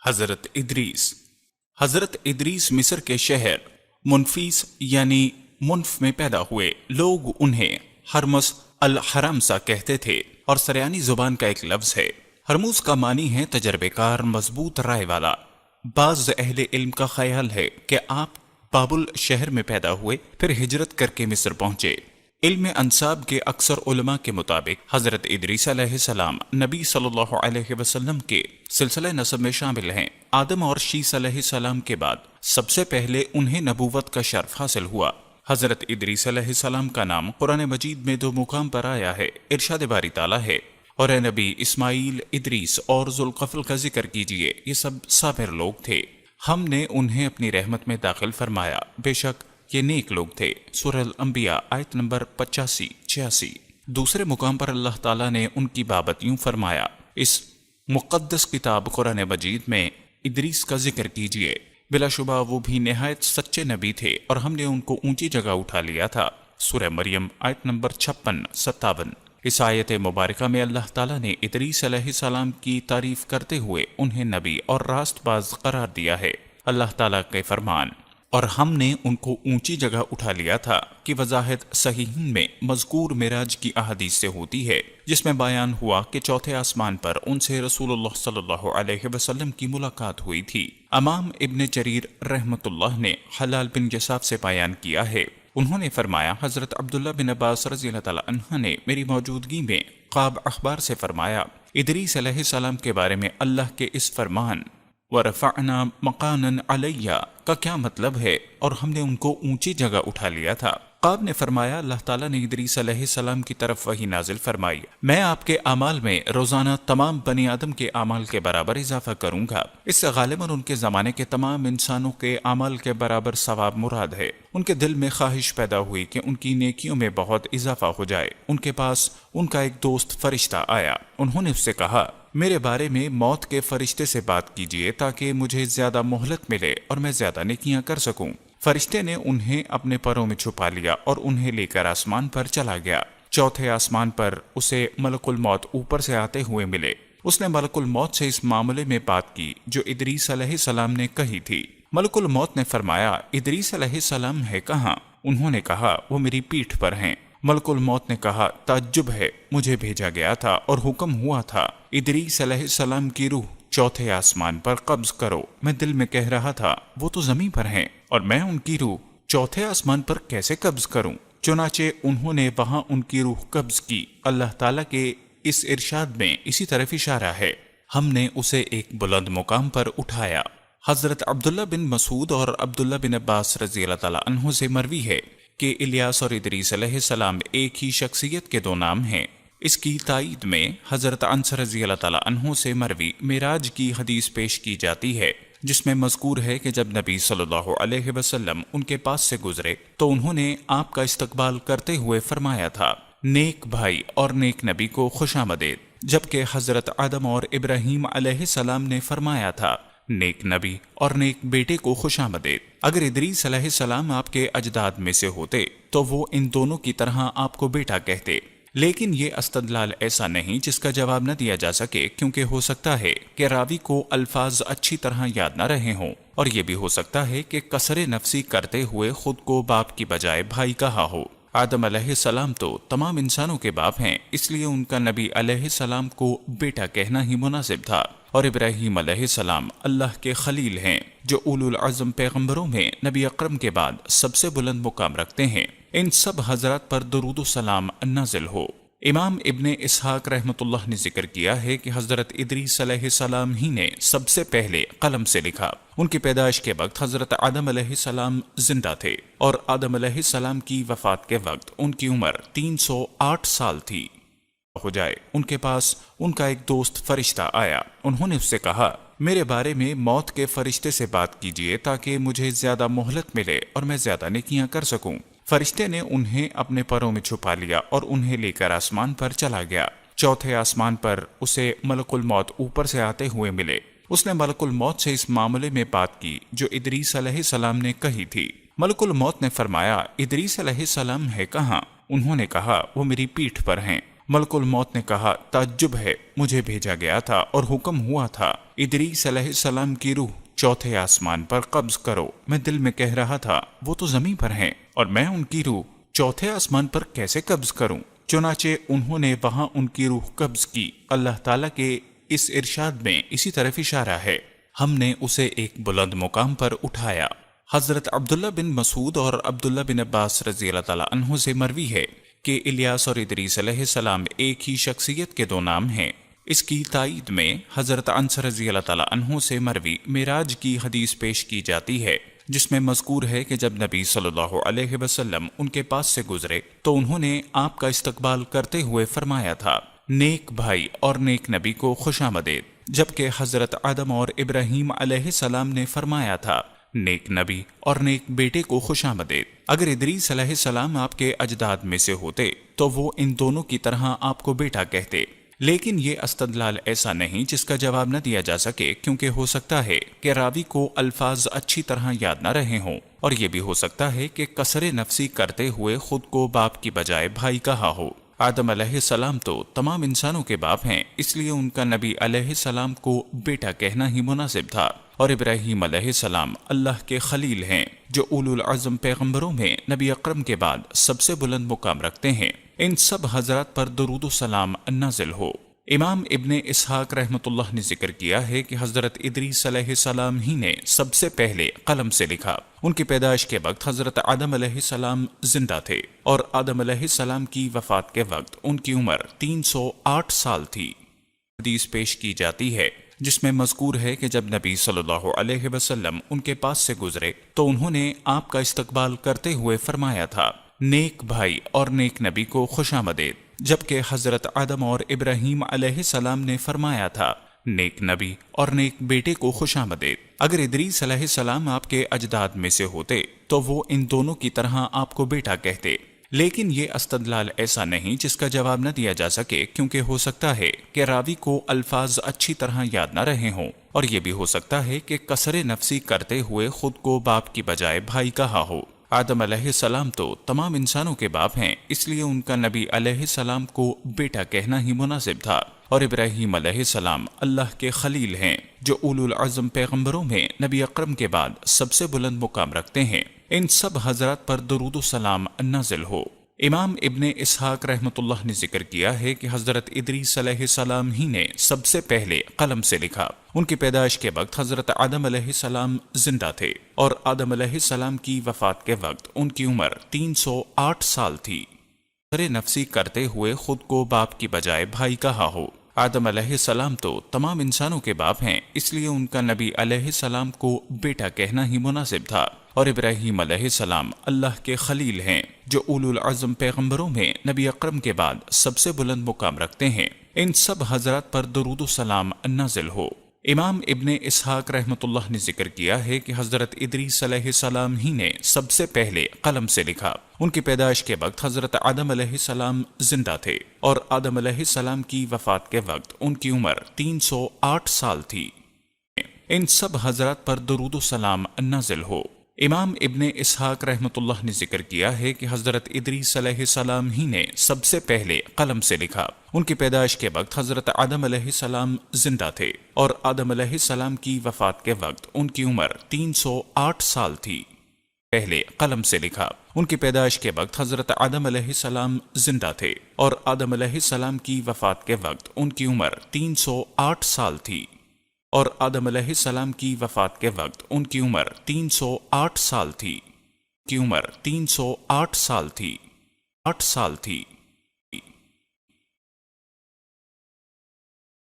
حضرت ادریس حضرت ادریس مصر کے شہر منفیس یعنی منف میں پیدا ہوئے۔ لوگ انہیں ہرمس الحرم سا کہتے تھے اور سریانی زبان کا ایک لفظ ہے۔ ہرموز کا معنی ہے تجربے کار، مضبوط رائے والا۔ بعض اہل علم کا خیال ہے کہ آپ بابل شہر میں پیدا ہوئے، پھر ہجرت کر کے مصر پہنچے۔ علم انساب کے اکثر علماء کے مطابق حضرت ادریس علیہ السلام نبی صلی اللہ علیہ وسلم کے سلسلہ نسب میں شامل ہیں۔ آدم اور شیس علیہ السلام کے بعد سب سے پہلے انہیں نبوت کا شرف حاصل ہوا۔ حضرت ادریس علیہ السلام کا نام قرآن مجید میں 2 مقام پر آیا ہے۔ ارشاد باری تعالیٰ ہے، اور اے نبی اسماعیل، ادریس اور ذوالقفل کا ذکر کیجئے، یہ سب صابر لوگ تھے، ہم نے انہیں اپنی رحمت میں داخل فرمایا، بے شک یہ نیک لوگ تھے۔ سورہ الانبیاء آیت نمبر 85-86۔ دوسرے مقام پر اللہ تعالیٰ نے ان کی بابت یوں فرمایا، اس مقدس کتاب قرآن مجید میں ادریس کا ذکر کیجئے، بلا شبہ وہ بھی نہایت سچے نبی تھے اور ہم نے ان کو اونچی جگہ اٹھا لیا تھا۔ سورہ مریم آیت نمبر 56-57۔ اس آیت مبارکہ میں اللہ تعالیٰ نے ادریس علیہ السلام کی تعریف کرتے ہوئے انہیں نبی اور راست باز قرار دیا ہے۔ اللہ تعالیٰ کے فرمان، اور ہم نے ان کو اونچی جگہ اٹھا لیا تھا، کی وضاحت صحیحین میں مذکور معراج کی احادیث سے ہوتی ہے، جس میں بیان ہوا کہ چوتھے آسمان پر ان سے رسول اللہ صلی اللہ علیہ وسلم کی ملاقات ہوئی تھی۔ امام ابن جریر رحمۃ اللہ نے حلال بن جساف سے بیان کیا ہے، انہوں نے فرمایا حضرت عبداللہ بن عباس رضی اللہ تعالیٰ عنہ نے میری موجودگی میں قاب اخبار سے فرمایا، ادریس علیہ السلام کے بارے میں اللہ کے اس فرمان وَرَفَعْنَا مَقَانًا عَلَيَّ کا کیا مطلب ہے، اور ہم نے ان کو اونچی جگہ اٹھا لیا تھا۔ قاب نے فرمایا، اللہ تعالیٰ نے ادریس علیہ السلام کی طرف وحی نازل فرمائی، میں آپ کے اعمال میں روزانہ تمام بنی آدم کے اعمال کے برابر اضافہ کروں گا۔ اس سے غالباً ان کے زمانے کے تمام انسانوں کے اعمال کے برابر ثواب مراد ہے۔ ان کے دل میں خواہش پیدا ہوئی کہ ان کی نیکیوں میں بہت اضافہ ہو جائے۔ ان کے پاس ان کا ایک دوست فرشتہ آیا، انہوں نے اس سے کہا، میرے بارے میں موت کے فرشتے سے بات کیجیے تاکہ مجھے زیادہ مہلت ملے اور میں زیادہ نیکیاں کر سکوں۔ فرشتے نے انہیں اپنے پروں میں چھپا لیا اور انہیں لے کر آسمان پر چلا گیا۔ چوتھے آسمان پر اسے ملک الموت اوپر سے آتے ہوئے ملے۔ اس نے ملک الموت سے اس معاملے میں بات کی جو ادریس علیہ السلام نے کہی تھی۔ ملک الموت نے فرمایا، ادریس علیہ السلام ہے کہاں؟ انہوں نے کہا، وہ میری پیٹھ پر ہیں۔ ملک الموت نے کہا، تعجب ہے، مجھے بھیجا گیا تھا اور حکم ہوا تھا ادریس علیہ السلام کی روح چوتھے آسمان پر قبض کرو۔ میں دل میں کہہ رہا تھا وہ تو زمین پر ہیں اور میں ان کی روح چوتھے آسمان پر کیسے قبض کروں؟ چنانچہ انہوں نے وہاں ان کی روح قبض کی۔ اللہ تعالیٰ کے اس ارشاد میں اسی طرف اشارہ ہے، ہم نے اسے ایک بلند مقام پر اٹھایا۔ حضرت عبداللہ بن مسعود اور عبداللہ بن عباس رضی اللہ تعالیٰ عنہ سے مروی ہے کہ الیاس اور ادریس علیہ السلام ایک ہی شخصیت کے 2 نام ہیں۔ اس کی تائید میں حضرت انس رضی اللہ تعالیٰ عنہ سے مروی معراج کی حدیث پیش کی جاتی ہے، جس میں مذکور ہے کہ جب نبی صلی اللہ علیہ وسلم ان کے پاس سے گزرے تو انہوں نے آپ کا استقبال کرتے ہوئے فرمایا تھا، نیک بھائی اور نیک نبی کو خوش آمدید، جبکہ حضرت آدم اور ابراہیم علیہ السلام نے فرمایا تھا، نیک نبی اور نیک بیٹے کو خوش آمدید۔ اگر ادریس علیہ السلام آپ کے اجداد میں سے ہوتے تو وہ ان دونوں کی طرح آپ کو بیٹا کہتے، لیکن یہ استدلال ایسا نہیں جس کا جواب نہ دیا جا سکے، کیونکہ ہو سکتا ہے کہ راوی کو الفاظ اچھی طرح یاد نہ رہے ہوں، اور یہ بھی ہو سکتا ہے کہ کسر نفسی کرتے ہوئے خود کو باپ کی بجائے بھائی کہا ہو۔ آدم علیہ السلام تو تمام انسانوں کے باپ ہیں، اس لیے ان کا نبی علیہ السلام کو بیٹا کہنا ہی مناسب تھا، اور ابراہیم علیہ السلام اللہ کے خلیل ہیں جو اولو العزم پیغمبروں میں نبی اکرم کے بعد سب سے بلند مقام رکھتے ہیں۔ ان سب حضرات پر درود و سلام نازل ہو۔ امام ابن اسحاق رحمۃ اللہ نے ذکر کیا ہے کہ حضرت ادریس علیہ السلام ہی نے سب سے پہلے قلم سے لکھا۔ ان کی پیدائش کے وقت حضرت آدم علیہ السلام زندہ تھے، اور آدم علیہ السلام کی وفات کے وقت ان کی عمر 308 سال تھی۔ ہو جائے ان کے پاس ان کا ایک دوست فرشتہ آیا، انہوں نے اس سے کہا، میرے بارے میں موت کے فرشتے سے بات کیجیے تاکہ مجھے زیادہ مہلت ملے اور میں زیادہ نیکیاں کر سکوں۔ فرشتے نے انہیں اپنے پروں میں چھپا لیا اور انہیں لے کر آسمان پر چلا گیا۔ چوتھے آسمان پر اسے ملک الموت اوپر سے آتے ہوئے ملے۔ اس نے ملک الموت سے اس معاملے میں بات کی جو ادریس علیہ السلام نے کہی تھی۔ ملک الموت نے فرمایا، ادریس علیہ السلام ہے کہاں؟ انہوں نے کہا، وہ میری پیٹھ پر ہیں۔ ملک الموت نے کہا تعجب ہے، مجھے بھیجا گیا تھا اور حکم ہوا تھا ادریس علیہ السلام کی روح چوتھے آسمان پر قبض کرو۔ میں دل میں کہہ رہا تھا وہ تو زمین پر ہیں اور میں ان کی روح چوتھے آسمان پر کیسے قبض کروں؟ چنانچہ انہوں نے وہاں ان کی روح قبض کی۔ اللہ تعالیٰ کے اس ارشاد میں اسی طرف اشارہ ہے، ہم نے اسے ایک بلند مقام پر اٹھایا۔ حضرت عبداللہ بن مسعود اور عبداللہ بن عباس رضی اللہ تعالیٰ عنہ سے مروی ہے کہ الیاس اور ادریس علیہ السلام ایک ہی شخصیت کے دو نام ہیں۔ اس کی تائید میں حضرت انس رضی اللہ تعالیٰ عنہ سے مروی معراج کی حدیث پیش کی جاتی ہے، جس میں مذکور ہے کہ جب نبی صلی اللہ علیہ وسلم ان کے پاس سے گزرے تو انہوں نے آپ کا استقبال کرتے ہوئے فرمایا تھا، نیک بھائی اور نیک نبی کو خوش آمدید، جبکہ حضرت آدم اور ابراہیم علیہ السلام نے فرمایا تھا، نیک نبی اور نیک بیٹے کو خوش آمدید۔ اگر ادریس علیہ السلام آپ کے اجداد میں سے ہوتے تو وہ ان دونوں کی طرح آپ کو بیٹا کہتے، لیکن یہ استدلال ایسا نہیں جس کا جواب نہ دیا جا سکے، کیونکہ ہو سکتا ہے کہ راوی کو الفاظ اچھی طرح یاد نہ رہے ہوں، اور یہ بھی ہو سکتا ہے کہ کسر نفسی کرتے ہوئے خود کو باپ کی بجائے بھائی کہا ہو۔ آدم علیہ السلام تو تمام انسانوں کے باپ ہیں، اس لیے ان کا نبی علیہ السلام کو بیٹا کہنا ہی مناسب تھا، اور ابراہیم علیہ السلام اللہ کے خلیل ہیں جو اولو العزم پیغمبروں میں نبی اکرم کے بعد سب سے بلند مقام رکھتے ہیں۔ ان سب حضرات پر درود و سلام نازل ہو۔ امام ابن اسحاق رحمۃ اللہ نے ذکر کیا ہے کہ حضرت ادریس علیہ السلام ہی نے سب سے پہلے قلم سے لکھا۔ ان کی پیدائش کے وقت حضرت آدم علیہ السلام زندہ تھے، اور آدم علیہ السلام کی وفات کے وقت ان کی عمر 308 سال تھی۔ حدیث پیش کی جاتی ہے جس میں مذکور ہے کہ جب نبی صلی اللہ علیہ وسلم ان کے پاس سے گزرے تو انہوں نے آپ کا استقبال کرتے ہوئے فرمایا تھا، نیک بھائی اور نیک نبی کو خوش آمدید، جبکہ حضرت آدم اور ابراہیم علیہ السلام نے فرمایا تھا، نیک نبی اور نیک بیٹے کو خوش آمدید۔ اگر ادریس علیہ السلام آپ کے اجداد میں سے ہوتے تو وہ ان دونوں کی طرح آپ کو بیٹا کہتے، لیکن یہ استدلال ایسا نہیں جس کا جواب نہ دیا جا سکے، کیونکہ ہو سکتا ہے کہ راوی کو الفاظ اچھی طرح یاد نہ رہے ہوں، اور یہ بھی ہو سکتا ہے کہ کسر نفسی کرتے ہوئے خود کو باپ کی بجائے بھائی کہا ہو۔ آدم علیہ السلام تو تمام انسانوں کے باپ ہیں، اس لیے ان کا نبی علیہ السلام کو بیٹا کہنا ہی مناسب تھا، اور ابراہیم علیہ السلام اللہ کے خلیل ہیں جو اولو العزم پیغمبروں میں نبی اکرم کے بعد سب سے بلند مقام رکھتے ہیں۔ ان سب حضرات پر درود و سلام نازل ہو۔ امام ابن اسحاق رحمۃ اللہ نے ذکر کیا ہے کہ حضرت ادریس علیہ السلام ہی نے سب سے پہلے قلم سے لکھا۔ ان کی پیدائش کے وقت حضرت آدم علیہ السلام زندہ تھے، اور آدم علیہ السلام کی وفات کے وقت ان کی عمر 308 سال تھی۔ کسر نفسی کرتے ہوئے خود کو باپ کی بجائے بھائی کہا ہو۔ آدم علیہ السلام تو تمام انسانوں کے باپ ہیں، اس لیے ان کا نبی علیہ السلام کو بیٹا کہنا ہی مناسب تھا، اور ابراہیم علیہ السلام اللہ کے خلیل ہیں جو اولو العزم پیغمبروں میں نبی اکرم کے بعد سب سے بلند مقام رکھتے ہیں۔ ان سب حضرات پر درود و سلام نازل ہو۔ امام ابن اسحاق رحمۃ اللہ نے ذکر کیا ہے کہ حضرت ادریس علیہ السلام ہی نے سب سے پہلے قلم سے لکھا۔ ان کی پیدائش کے وقت حضرت آدم علیہ السلام زندہ تھے، اور آدم علیہ السلام کی وفات کے وقت ان کی عمر 308 سال تھی۔ ان سب حضرات پر درود و سلام نازل ہو۔ امام ابن اسحاق رحمۃ اللہ نے ذکر کیا ہے کہ حضرت ادریس علیہ السلام ہی نے سب سے پہلے قلم سے لکھا۔ ان کی پیدائش کے وقت حضرت آدم علیہ السلام زندہ تھے، اور آدم علیہ السلام کی وفات کے وقت ان کی عمر 308 سال تھی۔ پہلے قلم سے لکھا۔ ان کی پیدائش کے وقت حضرت آدم علیہ السلام زندہ تھے، اور آدم علیہ السلام کی وفات کے وقت ان کی عمر 308 سال تھی، اور آدم علیہ السلام کی وفات کے وقت ان کی عمر 308 سال تھی۔ کی عمر 308 سال تھی۔ 8 سال تھی۔